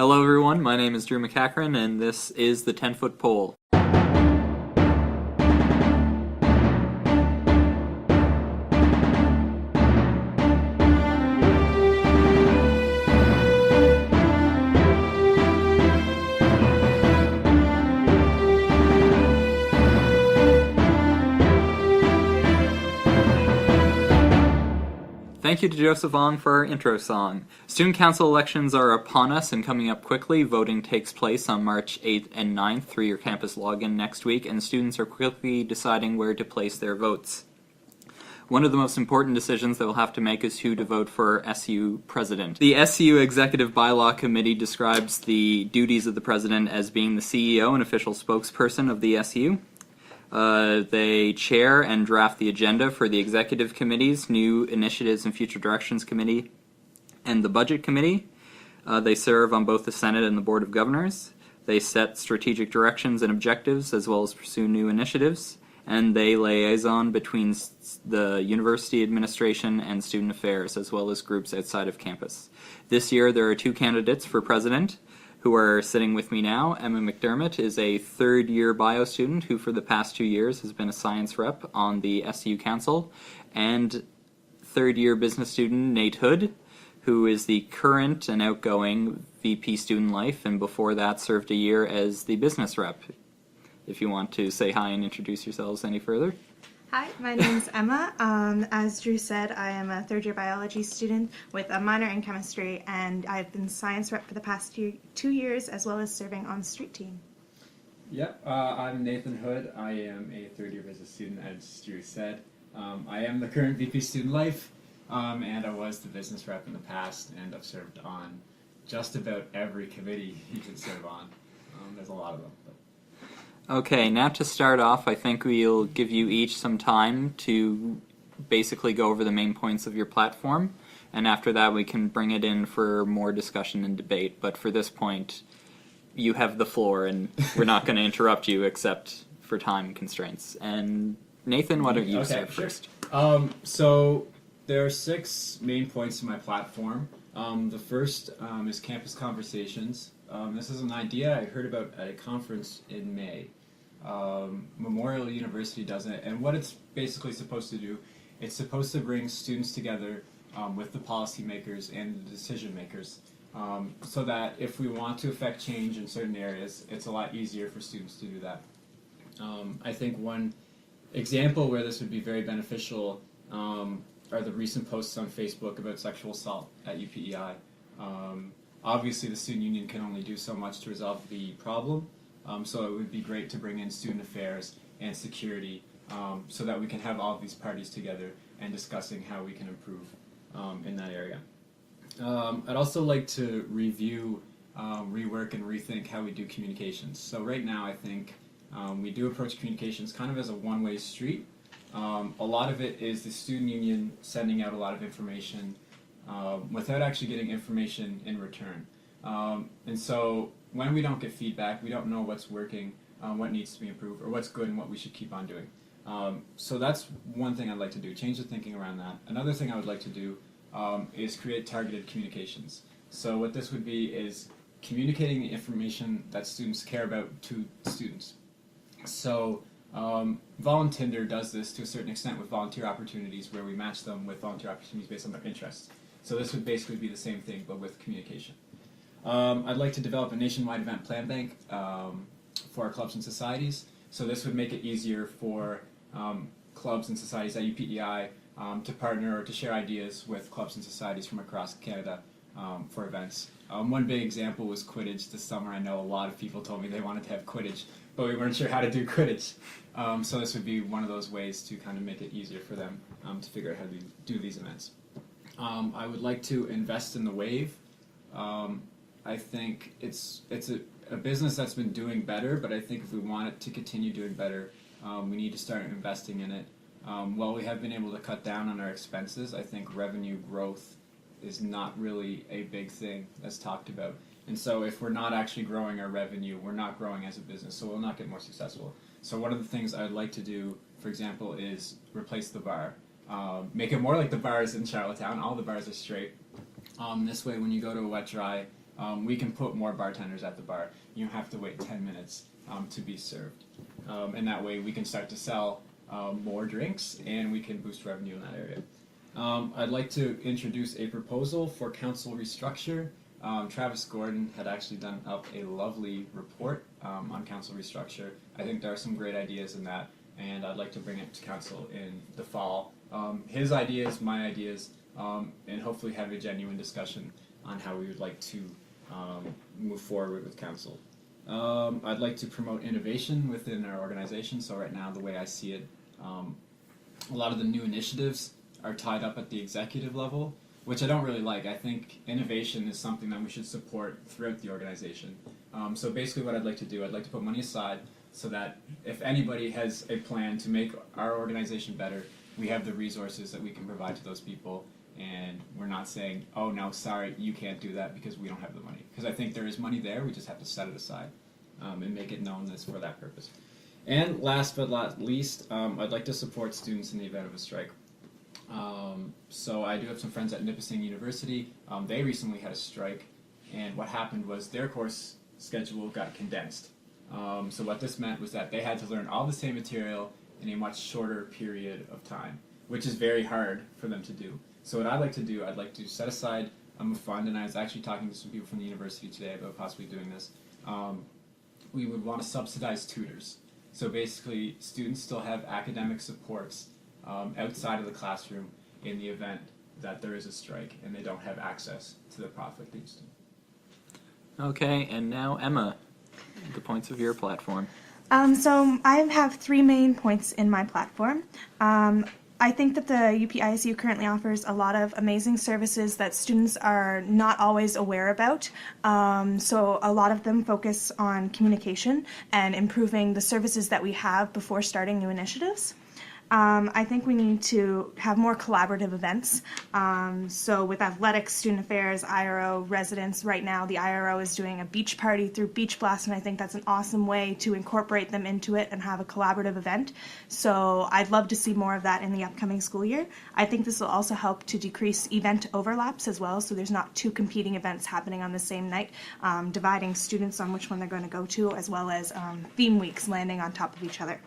Hello everyone, my name is Drew McCachran and this is the 10-Foot Pole. Thank you to Joseph Ong for our intro song. Student council elections are upon us and coming up quickly. Voting takes place on March 8th and 9th through your campus login next week, and students are quickly deciding where to place their votes. One of the most important decisions they will have to make is who to vote for SU president. The SU Executive Bylaw Committee describes the duties of the president as being the CEO and official spokesperson of the SU. They chair and draft the agenda for the executive committees, new initiatives and future directions committee, and the budget committee. They serve on both the Senate and the Board of Governors. They set strategic directions and objectives as well as pursue new initiatives. And they liaison between the university administration and student affairs as well as groups outside of campus. This year there are two candidates for president who are sitting with me now. Emma McDermott is a third-year bio student who for the past 2 years has been a science rep on the SU Council, and third-year business student Nate Hood, who is the current and outgoing VP Student Life, and before that served a year as the business rep. If you want to say hi and introduce yourselves any further. Hi, my name's Emma. As Drew said, I am a third-year biology student with a minor in chemistry, and I've been science rep for the past 2 years, as well as serving on the street team. Yep, I'm Nathan Hood. I am a third-year business student, as Drew said. I am the current VP Student Life, and I was the business rep in the past, and I've served on just about every committee you can serve on. There's a lot of them. Okay, now to start off, I think we'll give you each some time to basically go over the main points of your platform, and after that we can bring it in for more discussion and debate. But for this point, you have the floor, and we're not going to interrupt you except for time constraints. And Nathan, why don't you start first? So there are 6 main points to my platform. The first is campus conversations. This is an idea I heard about at a conference in May. Memorial University does it, and what it's basically supposed to do, it's supposed to bring students together with the policymakers and the decision makers, so that if we want to affect change in certain areas, it's a lot easier for students to do that. I think one example where this would be very beneficial are the recent posts on Facebook about sexual assault at UPEI. Obviously, the student union can only do so much to resolve the problem, so it would be great to bring in student affairs and security so that we can have all of these parties together and discussing how we can improve in that area. I'd also like to review, rework, and rethink how we do communications. So right now, I think we do approach communications kind of as a one-way street. A lot of it is the student union sending out a lot of information without actually getting information in return. And so when we don't get feedback, we don't know what's working, what needs to be improved, or what's good and what we should keep on doing. So that's one thing I'd like to do, change the thinking around that. Another thing I would like to do is create targeted communications. So what this would be is communicating the information that students care about to students. So Voluntinder does this to a certain extent with volunteer opportunities, where we match them with volunteer opportunities based on their interests. So this would basically be the same thing, but with communication. I'd like to develop a nationwide event plan bank for our clubs and societies. So this would make it easier for clubs and societies at UPEI to partner or to share ideas with clubs and societies from across Canada for events. One big example was Quidditch this summer. I know a lot of people told me they wanted to have Quidditch, but we weren't sure how to do Quidditch. So this would be one of those ways to kind of make it easier for them to figure out how to do these events. I would like to invest in the Wave. I think it's a business that's been doing better, but I think if we want it to continue doing better, we need to start investing in it. While we have been able to cut down on our expenses, I think revenue growth is not really a big thing that's talked about. And so if we're not actually growing our revenue, we're not growing as a business, so we'll not get more successful. So one of the things I'd like to do, for example, is replace the bar. Make it more like the bars in Charlottetown. All the bars are straight. This way, when you go to a wet dry, we can put more bartenders at the bar. You don't have to wait 10 minutes to be served. And that way we can start to sell more drinks and we can boost revenue in that area. I'd like to introduce a proposal for council restructure. Travis Gordon had actually done up a lovely report on council restructure. I think there are some great ideas in that, and I'd like to bring it to council in the fall. His ideas, my ideas, and hopefully have a genuine discussion on how we would like to move forward with council. I'd like to promote innovation within our organization. So right now, the way I see it, a lot of the new initiatives are tied up at the executive level, which I don't really like. I think innovation is something that we should support throughout the organization. So basically what I'd like to do, I'd like to put money aside so that if anybody has a plan to make our organization better, we have the resources that we can provide to those people, and we're not saying, oh no, sorry, you can't do that because we don't have the money. Because I think there is money there, we just have to set it aside and make it known that's for that purpose. And last but not least, I'd like to support students in the event of a strike. So I do have some friends at Nipissing University. They recently had a strike, and what happened was their course schedule got condensed. So what this meant was that they had to learn all the same material in a much shorter period of time, which is very hard for them to do. So what I'd like to do, I'd like to set aside a fund, and I was actually talking to some people from the university today about possibly doing this. We would want to subsidize tutors. So basically, students still have academic supports outside of the classroom in the event that there is a strike and they don't have access to the profit they used to. Okay, and now Emma, the points of your platform. So I have three main points in my platform. I think that the UPEISU currently offers a lot of amazing services that students are not always aware about. So a lot of them focus on communication and improving the services that we have before starting new initiatives. I think we need to have more collaborative events. So with athletics, student affairs, IRO, residents, right now the IRO is doing a beach party through Beach Blast, and I think that's an awesome way to incorporate them into it and have a collaborative event. So I'd love to see more of that in the upcoming school year. I think this will also help to decrease event overlaps as well, so there's not two competing events happening on the same night, dividing students on which one they're going to go to, as well as theme weeks landing on top of each other.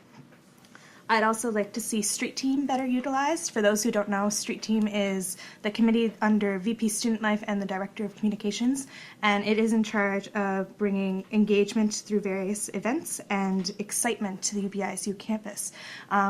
I'd also like to see Street Team better utilized. For those who don't know, Street Team is the committee under VP Student Life and the Director of Communications, and it is in charge of bringing engagement through various events and excitement to the UPEISU campus.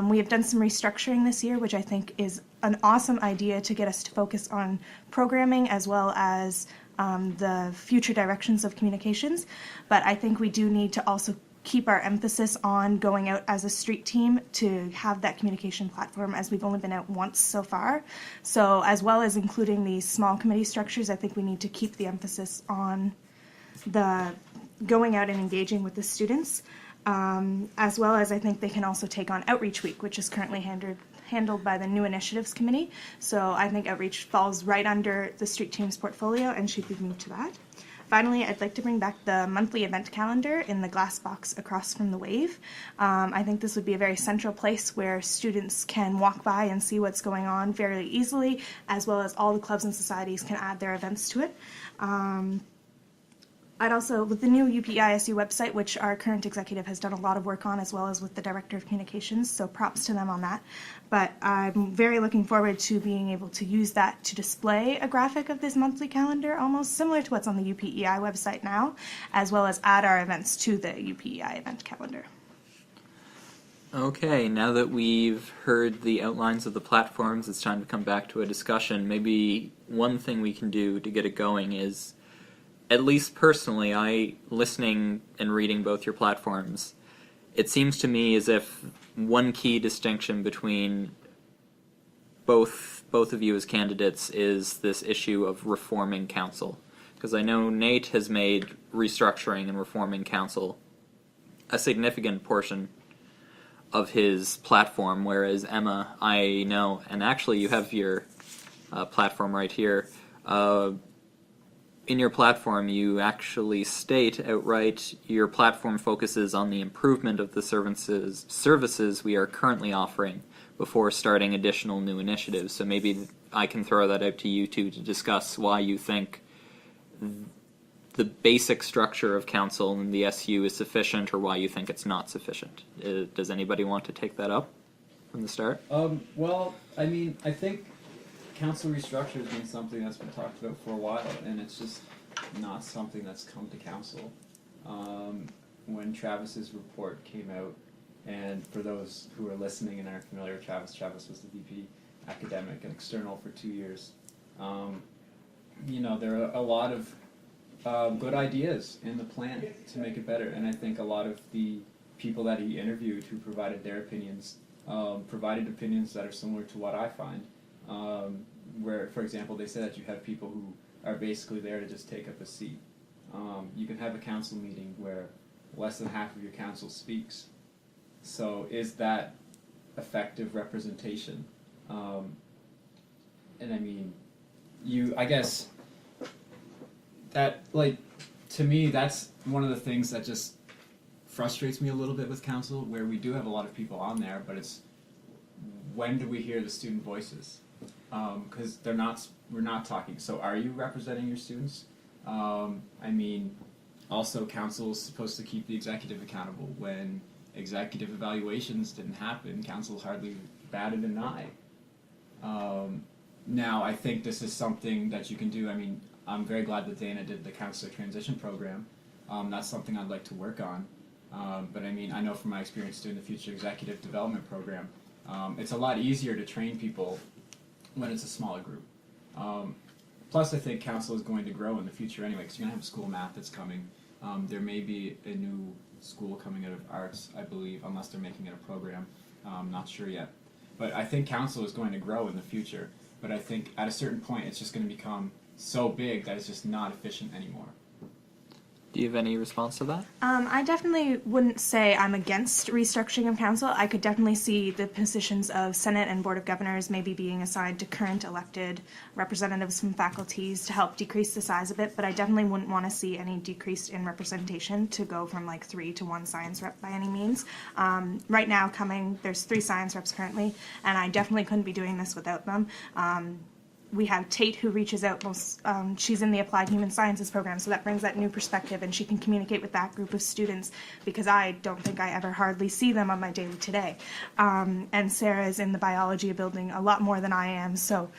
We have done some restructuring this year, which I think is an awesome idea to get us to focus on programming as well as the future directions of communications, but I think we do need to also keep our emphasis on going out as a street team to have that communication platform, as we've only been out once so far. So as well as including these small committee structures, I think we need to keep the emphasis on the going out and engaging with the students, as well as I think they can also take on Outreach Week, which is currently handled by the New Initiatives Committee. So I think Outreach falls right under the street team's portfolio and should be moved to that. Finally, I'd like to bring back the monthly event calendar in the glass box across from the Wave. I think this would be a very central place where students can walk by and see what's going on fairly easily, as well as all the clubs and societies can add their events to it. I'd also, with the new UPEISU website, which our current executive has done a lot of work on, as well as with the Director of Communications, so props to them on that. But I'm very looking forward to being able to use that to display a graphic of this monthly calendar, almost similar to what's on the UPEI website now, as well as add our events to the UPEI event calendar. Okay, now that we've heard the outlines of the platforms, it's time to come back to a discussion. Maybe one thing we can do to get it going is, at least personally, listening and reading both your platforms, it seems to me as if one key distinction between both of you as candidates is this issue of reforming council. Because I know Nate has made restructuring and reforming council a significant portion of his platform, whereas Emma, I know, and actually you have your platform right here, in your platform, you actually state outright your platform focuses on the improvement of the services we are currently offering before starting additional new initiatives. So maybe I can throw that out to you two to discuss why you think the basic structure of council in the SU is sufficient, or why you think it's not sufficient. Does anybody want to take that up from the start? Well, I mean, I think council restructure has been something that's been talked about for a while, and it's just not something that's come to council. When Travis's report came out, and for those who are listening and aren't familiar with Travis was the VP academic and external for 2 years. You know, there are a lot of good ideas in the plan to make it better, and I think a lot of the people that he interviewed who provided their opinions provided opinions that are similar to what I find. Where, for example, they said that you have people who are basically there to just take up a seat. You can have a council meeting where less than half of your council speaks. So is that effective representation? And I mean, I guess that, like, to me, that's one of the things that just frustrates me a little bit with council, where we do have a lot of people on there, but it's when do we hear the student voices? Because we're not talking. So are you representing your students? I mean, also council is supposed to keep the executive accountable. When executive evaluations didn't happen, council hardly batted an eye. Now, I think this is something that you can do. I mean, I'm very glad that Dana did the counselor transition program. That's something I'd like to work on. But I mean, I know from my experience doing the future executive development program, it's a lot easier to train people when it's a smaller group. Plus, I think council is going to grow in the future anyway, because you're going to have school math that's coming. There may be a new school coming out of arts, I believe, unless they're making it a program. Not sure yet. But I think council is going to grow in the future. But I think at a certain point, it's just going to become so big that it's just not efficient anymore. Do you have any response to that? I definitely wouldn't say I'm against restructuring of council. I could definitely see the positions of Senate and Board of Governors maybe being assigned to current elected representatives from faculties to help decrease the size a bit, but I definitely wouldn't want to see any decrease in representation to go from like 3 to 1 science rep by any means. Right now there's 3 science reps currently, and I definitely couldn't be doing this without them. We have Tate, who reaches out she's in the Applied Human Sciences program, so that brings that new perspective, and she can communicate with that group of students, because I don't think I ever hardly see them on my daily today. And Sarah is in the biology building a lot more than I am, so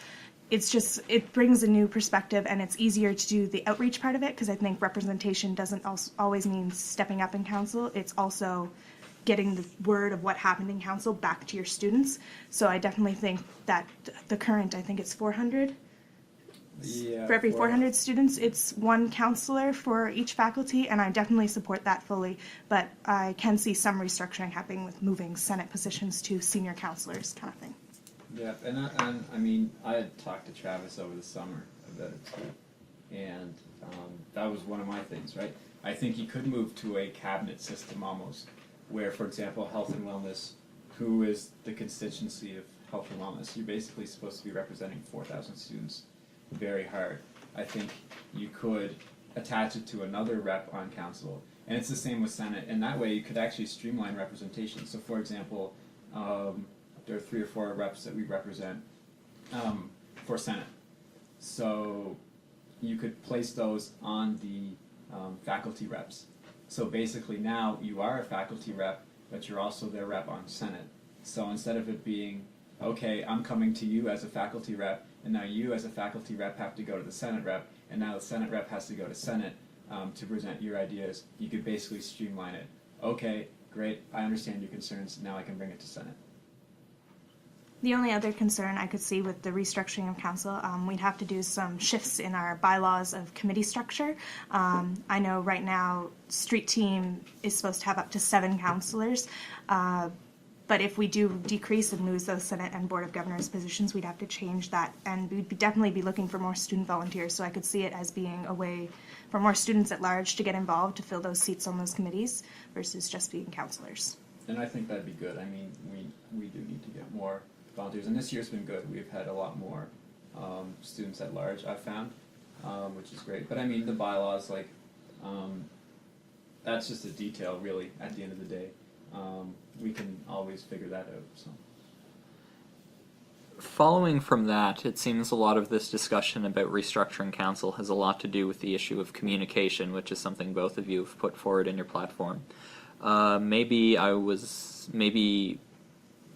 it brings a new perspective, and it's easier to do the outreach part of it, because I think representation doesn't always mean stepping up in council. It's also getting the word of what happened in council back to your students. So I definitely think that the current, I think it's 400. Yeah, for every 400 students, it's 1 counselor for each faculty, and I definitely support that fully. But I can see some restructuring happening with moving Senate positions to senior counselors, kind of thing. Yeah, and I mean, I had talked to Travis over the summer about it too, and that was one of my things, right? I think you could move to a cabinet system almost, where, for example, health and wellness, who is the constituency of health and wellness, you're basically supposed to be representing 4,000 students very hard. I think you could attach it to another rep on council, and it's the same with Senate, and that way you could actually streamline representation. So, for example, there are 3 or 4 reps that we represent for Senate. So you could place those on the faculty reps. So basically now you are a faculty rep, but you're also their rep on Senate. So instead of it being, okay, I'm coming to you as a faculty rep, and now you as a faculty rep have to go to the Senate rep, and now the Senate rep has to go to Senate to present your ideas, you could basically streamline it. Okay, great, I understand your concerns, now I can bring it to Senate. The only other concern I could see with the restructuring of council, we'd have to do some shifts in our bylaws of committee structure. I know right now street team is supposed to have up to 7 counselors, but if we do decrease and lose those Senate and Board of Governors positions, we'd have to change that, and we'd definitely be looking for more student volunteers, so I could see it as being a way for more students at large to get involved to fill those seats on those committees versus just being counselors. And I think that'd be good. I mean, we do need to get more volunteers, and this year's been good. We've had a lot more students at large, I've found, which is great. But I mean, the bylaws, like, that's just a detail, really, at the end of the day. We can always figure that out. So. Following from that, it seems a lot of this discussion about restructuring council has a lot to do with the issue of communication, which is something both of you have put forward in your platform. Maybe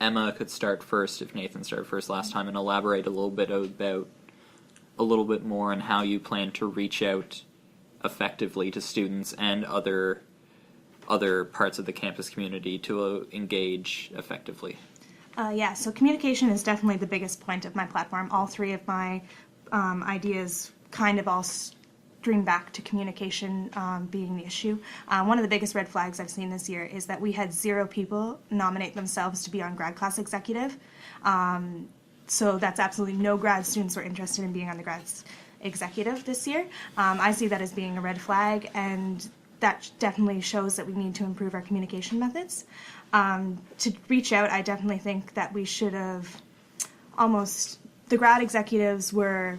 Emma could start first if Nathan started first last time and elaborate a little bit more on how you plan to reach out effectively to students and other parts of the campus community to engage effectively. Yeah, so communication is definitely the biggest point of my platform. All three of my ideas kind of all stream back to communication being the issue. One of the biggest red flags I've seen this year is that we had 0 people nominate themselves to be on grad class executive. So that's absolutely no grad students were interested in being on the grad executive this year. I see that as being a red flag, and that definitely shows that we need to improve our communication methods. To reach out, I definitely think that we should have the grad executives were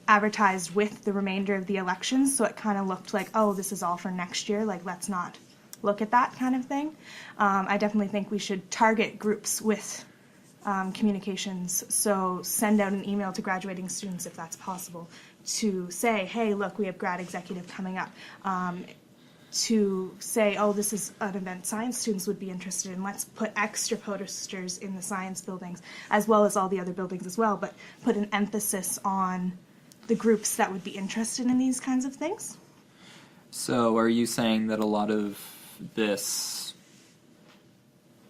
advertised with the remainder of the elections, so it kind of looked like, oh, this is all for next year, like let's not look at that kind of thing. I definitely think we should target groups with communications, so send out an email to graduating students if that's possible to say, hey, look, we have grad executive coming up. To say, oh, this is an event science students would be interested in. Let's put extra posters in the science buildings, as well as all the other buildings as well, but put an emphasis on the groups that would be interested in these kinds of things. So are you saying that a lot of this,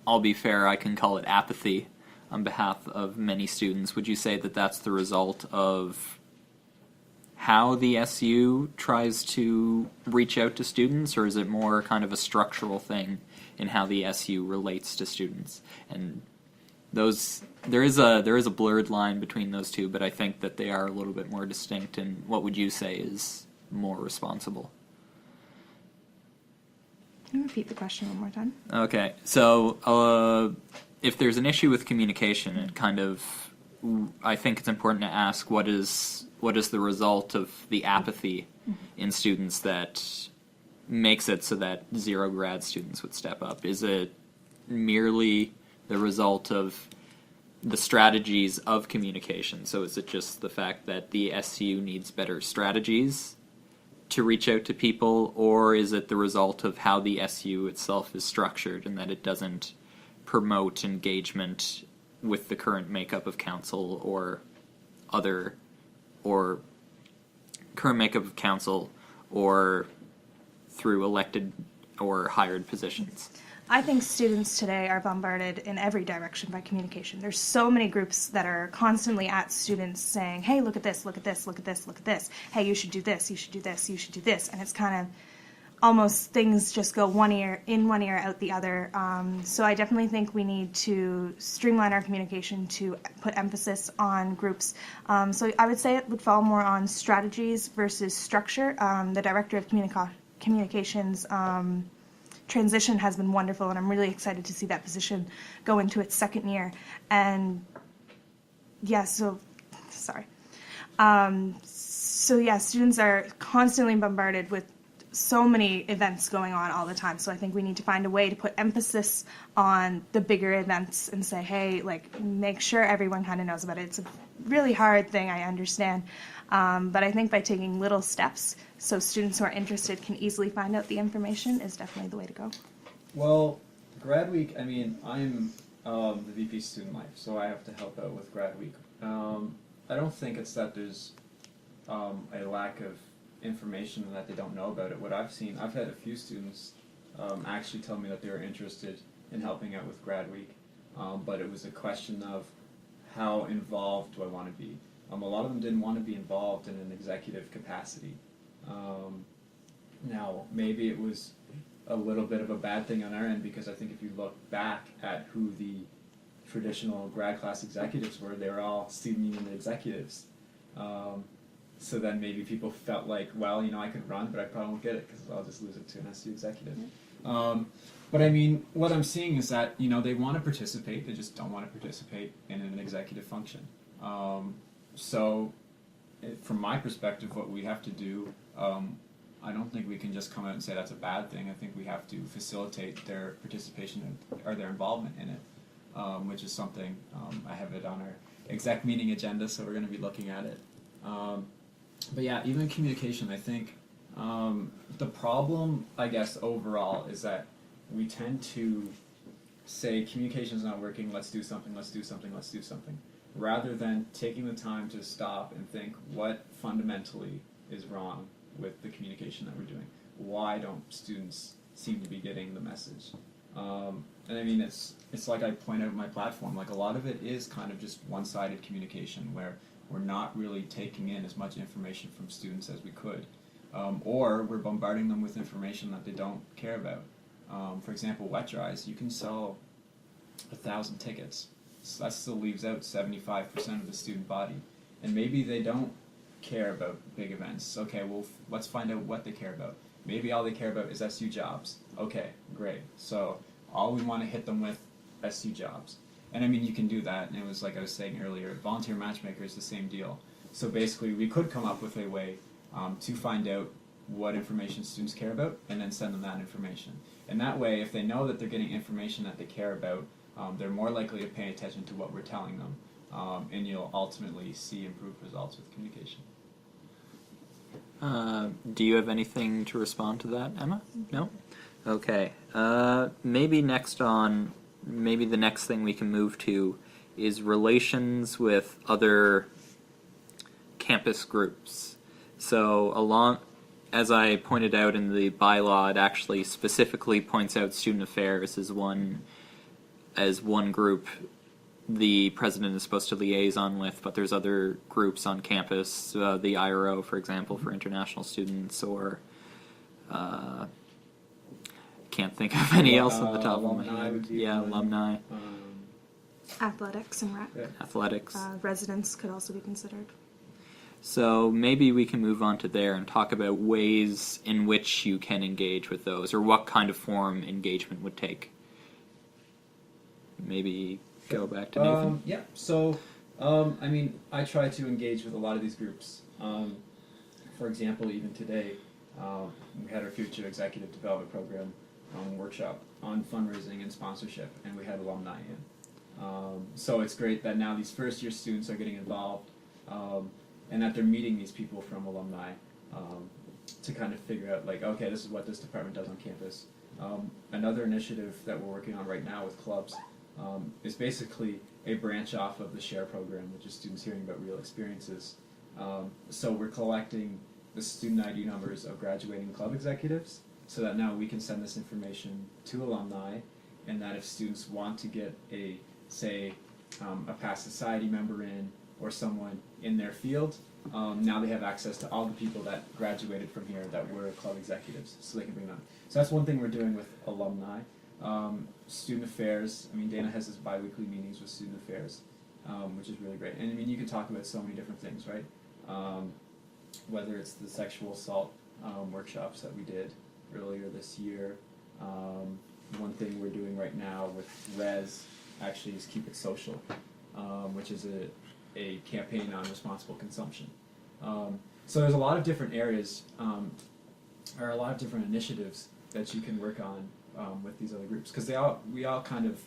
I'll be fair, I can call it apathy on behalf of many students, would you say that that's the result of how the SU tries to reach out to students, or is it more kind of a structural thing in how the SU relates to students? And there is a blurred line between those two, but I think that they are a little bit more distinct. And what would you say is more responsible? Can you repeat the question one more time? Okay, so if there's an issue with communication, I think it's important to ask what is the result of the apathy in students that makes it so that 0 grad students would step up? Is it merely the result of the strategies of communication? So is it just the fact that the SU needs better strategies to reach out to people, or is it the result of how the SU itself is structured and that it doesn't promote engagement with the current makeup of council or through elected or hired positions? I think students today are bombarded in every direction by communication. There's so many groups that are constantly at students saying, hey, look at this, look at this, look at this, look at this. Hey, you should do this, you should do this, you should do this. And it's kind of almost things just go one ear in, one ear out the other. So I definitely think we need to streamline our communication to put emphasis on groups. So I would say it would fall more on strategies versus structure. The director of communications transition has been wonderful, and I'm really excited to see that position go into its 2nd year. And yeah, students are constantly bombarded with so many events going on all the time. So I think we need to find a way to put emphasis on the bigger events and say, hey, like, make sure everyone kind of knows about it. It's a really hard thing, I understand. But I think by taking little steps so students who are interested can easily find out the information is definitely the way to go. Well, Grad Week, I mean, I'm the VP Student Life, so I have to help out with Grad Week. I don't think it's that there's a lack of information that they don't know about it. What I've seen, I've had a few students actually tell me that they were interested in helping out with Grad Week, but it was a question of how involved do I want to be. A lot of them didn't want to be involved in an executive capacity. Now, maybe it was a little bit of a bad thing on our end, because I think if you look back at who the traditional grad class executives were, they were all student union executives. So then maybe people felt like, well, you know, I could run, but I probably won't get it because I'll just lose it to an SU executive. But I mean, what I'm seeing is that, you know, they want to participate, they just don't want to participate in an executive function. So from my perspective, what we have to do, I don't think we can just come out and say that's a bad thing. I think we have to facilitate their participation or their involvement in it, which is something I have it on our exec meeting agenda, so we're going to be looking at it. But yeah, even communication, I think the problem, I guess, overall is that we tend to say communication is not working, let's do something, let's do something, let's do something, rather than taking the time to stop and think what fundamentally is wrong with the communication that we're doing. Why don't students seem to be getting the message? And I mean, it's like I point out in my platform, like a lot of it is kind of just one-sided communication where we're not really taking in as much information from students as we could. Or we're bombarding them with information that they don't care about. For example, wet dries, you can sell 1,000 tickets. So that still leaves out 75% of the student body. And maybe they don't care about big events. Okay, well, let's find out what they care about. Maybe all they care about is SU jobs. Okay, great. So all we want to hit them with SU jobs. And I mean, you can do that. And it was like I was saying earlier, volunteer matchmaker is the same deal. So basically, we could come up with a way to find out what information students care about and then send them that information. And that way, if they know that they're getting information that they care about, they're more likely to pay attention to what we're telling them. And you'll ultimately see improved results with communication. Do you have anything to respond to that, Emma? No? Okay. Maybe the next thing we can move to is relations with other campus groups. So as I pointed out in the bylaw, it actually specifically points out student affairs as one group the president is supposed to liaison with, but there's other groups on campus, the IRO, for example, for international students, or can't think of any else on the top of my head. Yeah, alumni. Athletics and rec. Yeah. Athletics. Residents could also be considered. So maybe we can move on to there and talk about ways in which you can engage with those, or what kind of form engagement would take. Maybe go back to Nathan. Yeah, so, I mean, I try to engage with a lot of these groups. For example, even today, we had our Future Executive Development Program workshop on fundraising and sponsorship, and we had alumni in. So it's great that now these first-year students are getting involved, and that they're meeting these people from alumni to kind of figure out, like, okay, this is what this department does on campus. Another initiative that we're working on right now with clubs is basically a branch off of the SHARE program, which is students hearing about real experiences. So we're collecting the student ID numbers of graduating club executives so that now we can send this information to alumni, and that if students want to get a past society member in or someone in their field, now they have access to all the people that graduated from here that were club executives, so they can bring them. So that's one thing we're doing with alumni. Student affairs, I mean, Dana has his bi-weekly meetings with student affairs, which is really great. And I mean, you can talk about so many different things, right? Whether it's the sexual assault workshops that we did earlier this year. One thing we're doing right now with Res actually is Keep It Social, which is a campaign on responsible consumption. So there's a lot of different areas, or a lot of different initiatives that you can work on with these other groups, because we all kind of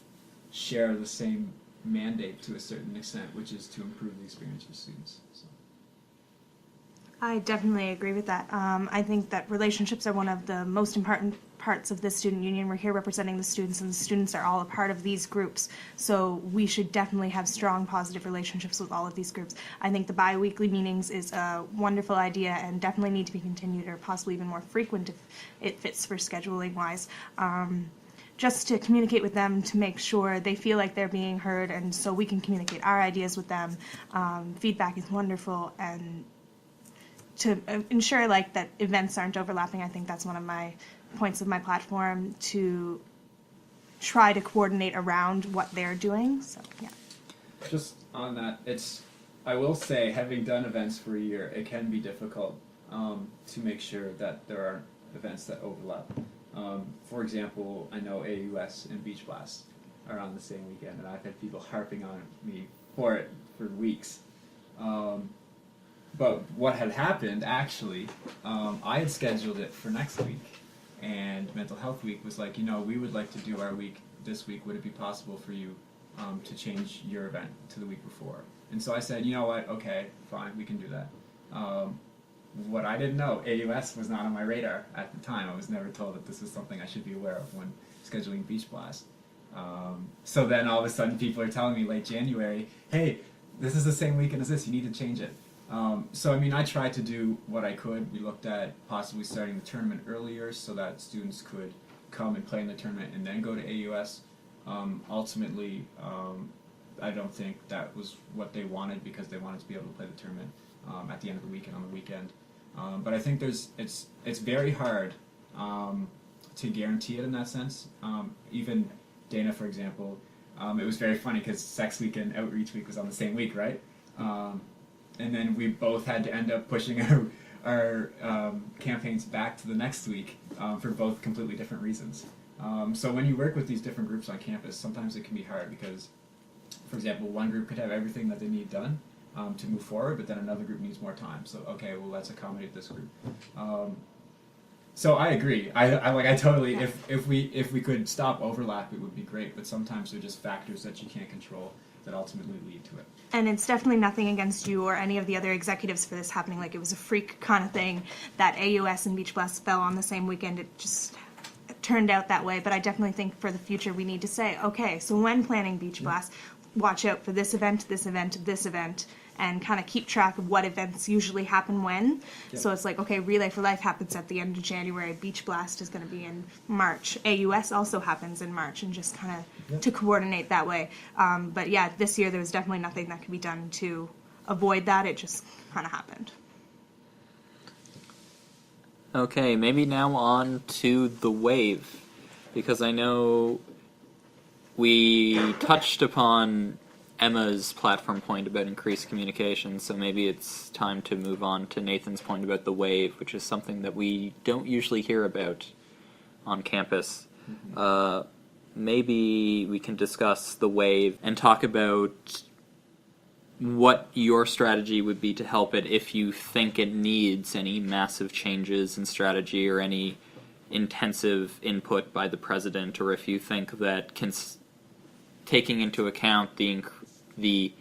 share the same mandate to a certain extent, which is to improve the experience for students. So. I definitely agree with that. I think that relationships are one of the most important parts of this student union. We're here representing the students, and the students are all a part of these groups. So we should definitely have strong, positive relationships with all of these groups. I think the bi-weekly meetings is a wonderful idea and definitely need to be continued, or possibly even more frequent if it fits for scheduling-wise. Just to communicate with them to make sure they feel like they're being heard, and so we can communicate our ideas with them. Feedback is wonderful, and to ensure like that events aren't overlapping. I think that's one of my points of my platform, to try to coordinate around what they're doing. So yeah. Just on that, I will say, having done events for a year, it can be difficult to make sure that there are events that overlap. For example, I know AUS and Beach Blast are on the same weekend, and I've had people harping on me for it for weeks. But what had happened, actually, I had scheduled it for next week, and Mental Health Week was like, we would like to do our week this week. Would it be possible for you to change your event to the week before? And so I said, you know what, okay, fine, we can do that. What I didn't know, AUS was not on my radar at the time. I was never told that this was something I should be aware of when scheduling Beach Blast. So then all of a sudden people are telling me late January, hey, this is the same weekend as this, you need to change it. So I mean, I tried to do what I could. We looked at possibly starting the tournament earlier so that students could come and play in the tournament and then go to AUS. Ultimately, I don't think that was what they wanted because they wanted to be able to play the tournament at the end of the weekend on the weekend. But I think it's very hard to guarantee it in that sense. Even Dana, for example, it was very funny because Sex Week and Outreach Week was on the same week, right? And then we both had to end up pushing our campaigns back to the next week for both completely different reasons. So when you work with these different groups on campus, sometimes it can be hard because, for example, one group could have everything that they need done to move forward, but then another group needs more time. So okay, well, let's accommodate this group. So I agree. I totally. If we could stop overlap, it would be great. But sometimes they're just factors that you can't control that ultimately lead to it. And it's definitely nothing against you or any of the other executives for this happening. Like, it was a freak kind of thing that AUS and Beach Blast fell on the same weekend. It just turned out that way. But I definitely think for the future we need to say, okay, so when planning Beach Blast, watch out for this event, this event, this event, and kind of keep track of what events usually happen when. Yep. So it's like, okay, Relay for Life happens at the end of January, Beach Blast is going to be in March, AUS also happens in March, and just kind of to coordinate that way. But yeah, this year there was definitely nothing that could be done to avoid that. It just kind of happened. Okay, maybe now on to the wave, because I know we touched upon Emma's platform point about increased communication, so maybe it's time to move on to Nathan's point about the wave, which is something that we don't usually hear about on campus. Maybe we can discuss the wave and talk about what your strategy would be to help it if you think it needs any massive changes in strategy or any intensive input by the president, or if you think that taking into account the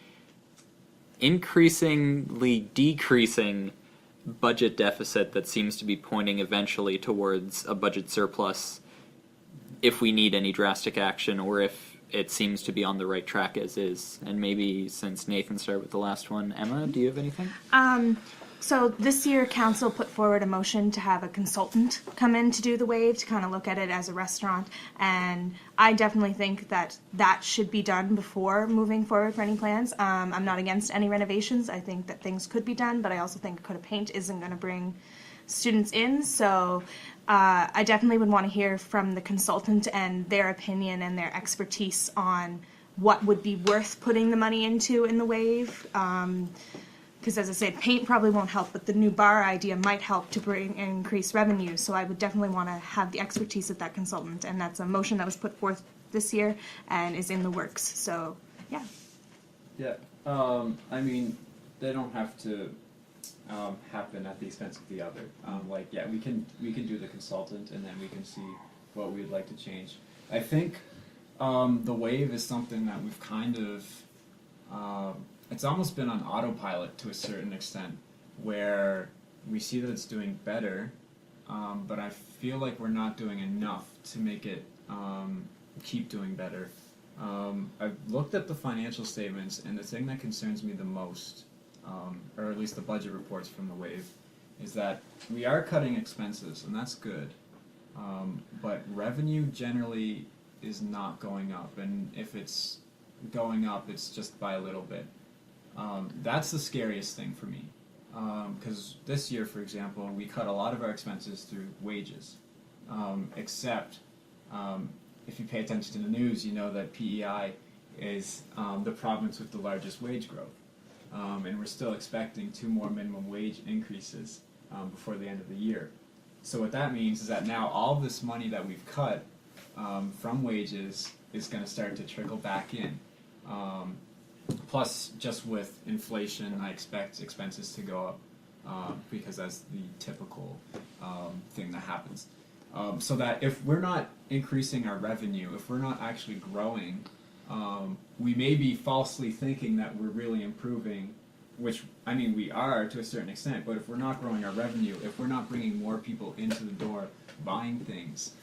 increasingly decreasing budget deficit that seems to be pointing eventually towards a budget surplus, if we need any drastic action or if it seems to be on the right track as is. And maybe since Nathan started with the last one, Emma, do you have anything? So this year, council put forward a motion to have a consultant come in to do the wave, to kind of look at it as a restaurant, and I definitely think that that should be done before moving forward for any plans. I'm not against any renovations. I think that things could be done, but I also think a coat of paint isn't going to bring students in, so I definitely would want to hear from the consultant and their opinion and their expertise on what would be worth putting the money into in the wave. Because as I said, paint probably won't help, but the new bar idea might help to bring increased revenue. So I would definitely want to have the expertise of that consultant, and that's a motion that was put forth this year and is in the works. So yeah. Yeah. I mean, they don't have to happen at the expense of the other. We can do the consultant, and then we can see what we'd like to change. I think the wave is something that we've kind of it's almost been on autopilot to a certain extent, where we see that it's doing better, but I feel like we're not doing enough to make it keep doing better. I've looked at the financial statements, and the thing that concerns me the most, or at least the budget reports from the wave, is that we are cutting expenses, and that's good, but revenue generally is not going up, and if it's going up, it's just by a little bit. That's the scariest thing for me, because this year, for example, we cut a lot of our expenses through wages, except if you pay attention to the news, you know that PEI is the province with the largest wage growth, and we're still expecting 2 more minimum wage increases before the end of the year. So what that means is that now all of this money that we've cut from wages is going to start to trickle back in. Plus, just with inflation, I expect expenses to go up because that's the typical thing that happens. So that if we're not increasing our revenue, if we're not actually growing we may be falsely thinking that we're really improving, which, I mean, we are to a certain extent, but if we're not growing our revenue, if we're not bringing more people into the door buying things,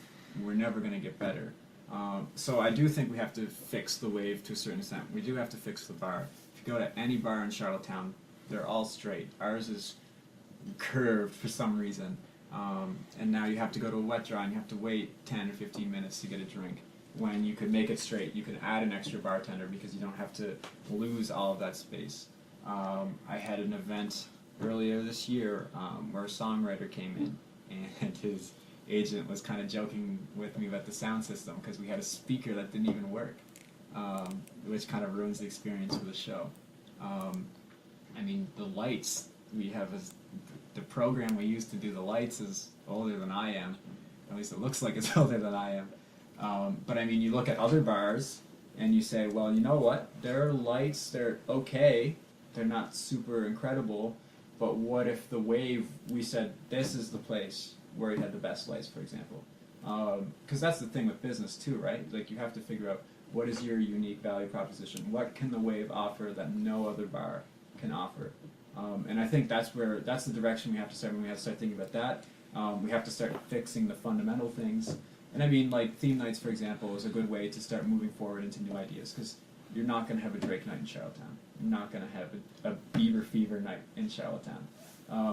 we're never going to get better. So I do think we have to fix the wave to a certain extent. We do have to fix the bar. If you go to any bar in Charlottetown, they're all straight. Ours is curved for some reason. And now you have to go to a wet dry and you have to wait 10 or 15 minutes to get a drink. When you could make it straight, you could add an extra bartender because you don't have to lose all of that space. I had an event earlier this year where a songwriter came in and his agent was kind of joking with me about the sound system because we had a speaker that didn't even work, which kind of ruins the experience for the show. I mean, the lights we have the program we use to do the lights is older than I am. At least it looks like it's older than I am. But I mean, you look at other bars and you say, well, you know what? Their lights, they're okay. They're not super incredible. But what if the Wave, we said, this is the place where you had the best lights, for example? Because that's the thing with business too, right? Like, you have to figure out what is your unique value proposition. What can the Wave offer that no other bar can offer? And I think that's the direction we have to start. When we have to start thinking about that, we have to start fixing the fundamental things. And I mean, like, theme nights, for example, is a good way to start moving forward into new ideas, because you're not going to have a Drake night in Charlottetown. You're not going to have a Beaver Fever night in Charlottetown.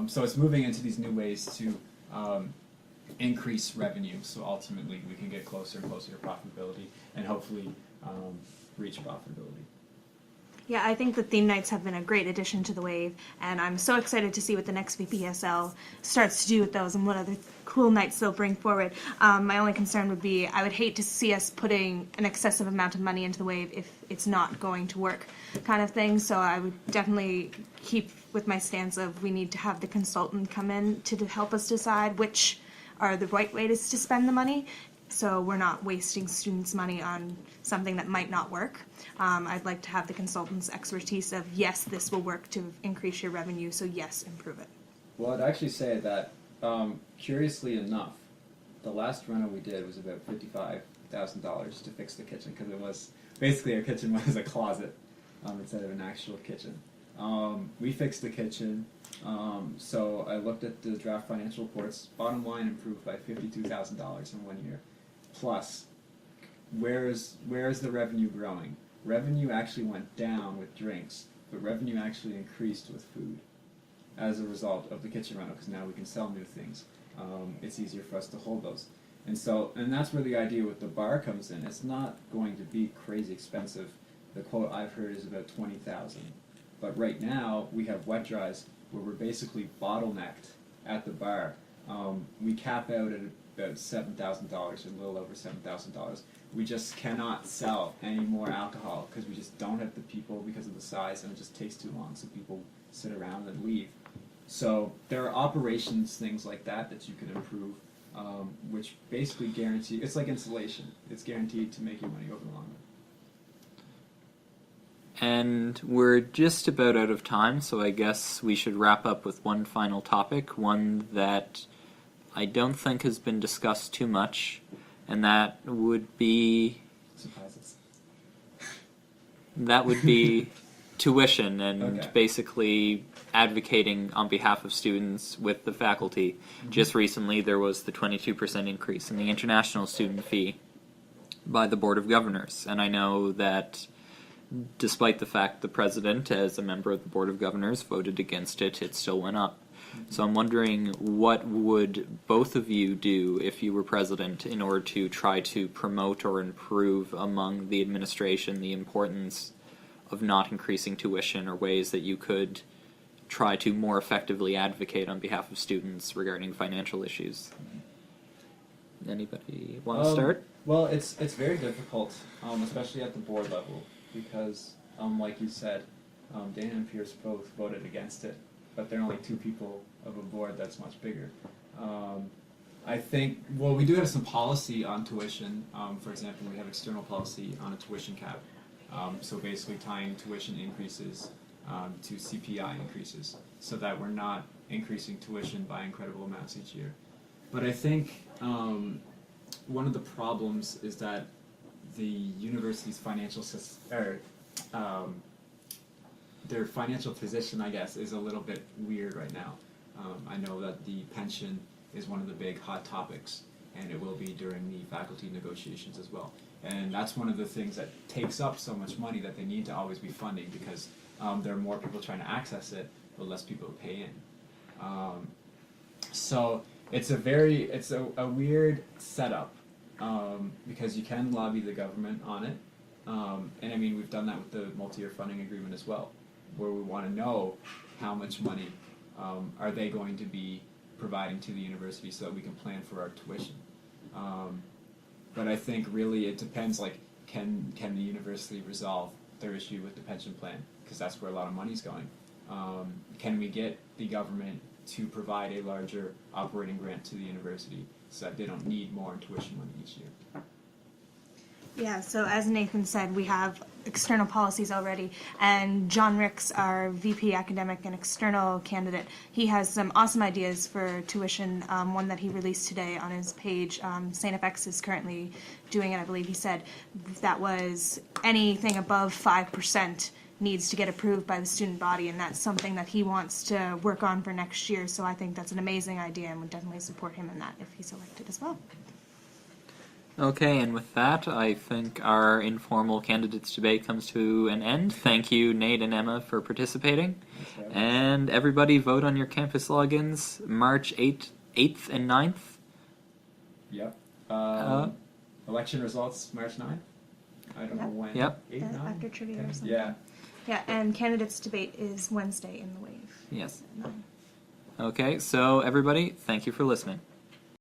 So it's moving into these new ways to increase revenue, so ultimately we can get closer and closer to profitability and hopefully reach profitability. Yeah, I think the theme nights have been a great addition to the Wave, and I'm so excited to see what the next VPSL starts to do with those and what other cool nights they'll bring forward. My only concern would be I would hate to see us putting an excessive amount of money into the Wave if it's not going to work, kind of thing. So I would definitely keep with my stance of we need to have the consultant come in to help us decide which are the right ways to spend the money, so we're not wasting students' money on something that might not work. I'd like to have the consultant's expertise of, yes, this will work to increase your revenue, so yes, improve it. Well, I'd actually say that, curiously enough, the last reno we did was about $55,000 to fix the kitchen, because it was, basically our kitchen was a closet instead of an actual kitchen. We fixed the kitchen, so I looked at the draft financial reports. Bottom line improved by $52,000 in 1 year. Plus, where is the revenue growing? Revenue actually went down with drinks, but revenue actually increased with food as a result of the kitchen rental, because now we can sell new things. It's easier for us to hold those. And that's where the idea with the bar comes in. It's not going to be crazy expensive. The quote I've heard is about $20,000. But right now, we have wet dries where we're basically bottlenecked at the bar. We cap out at about $7,000, a little over $7,000. We just cannot sell any more alcohol because we just don't have the people because of the size, and it just takes too long, so people sit around and leave. So there are operations, things like that you could improve, which basically guarantee, it's like insulation. It's guaranteed to make you money over the long run. And we're just about out of time, so I guess we should wrap up with one final topic, one that I don't think has been discussed too much, and that would be... Surprises. That would be tuition and Okay. basically advocating on behalf of students with the faculty. Mm-hmm. Just recently there was the 22% increase in the international student fee by the Board of Governors, and I know that despite the fact the president, as a member of the Board of Governors, voted against it, it still went up. So I'm wondering, what would both of you do if you were president in order to try to promote or improve among the administration the importance of not increasing tuition, or ways that you could try to more effectively advocate on behalf of students regarding financial issues? Anybody want to start? Well, it's very difficult, especially at the board level, because, like you said, Dana and Pierce both voted against it, but there are only two people of a board that's much bigger. I think, well, we do have some policy on tuition. For example, we have external policy on a tuition cap. So basically tying tuition increases to CPI increases, so that we're not increasing tuition by incredible amounts each year. But I think one of the problems is that the university's their financial position, I guess, is a little bit weird right now. I know that the pension is one of the big hot topics, and it will be during the faculty negotiations as well. And that's one of the things that takes up so much money that they need to always be funding, because there are more people trying to access it, but less people pay in. So it's a weird setup, because you can lobby the government on it. And I mean, we've done that with the multi-year funding agreement as well, where we want to know how much money are they going to be providing to the university so that we can plan for our tuition. But I think really it depends, like, can the university resolve their issue with the pension plan? Because that's where a lot of money's going. Can we get the government to provide a larger operating grant to the university so that they don't need more in tuition money each year? Yeah, so as Nathan said, we have external policies already, and John Ricks, our VP Academic and External candidate, he has some awesome ideas for tuition, one that he released today on his page. St. FX is currently doing it, I believe he said. That was anything above 5% needs to get approved by the student body, and that's something that he wants to work on for next year, so I think that's an amazing idea and would definitely support him in that if he's elected as well. Okay, and with that, I think our informal candidates debate comes to an end. Thank you, Nate and Emma, for participating. And everybody vote on your campus logins March 8th and 9th. Yep. Election results March 9th? I don't know when. Yep. 8, 9? After trivia or something. Yeah. Yeah, and candidates debate is Wednesday in the Wave. Yes. At 9. Okay, so everybody, thank you for listening.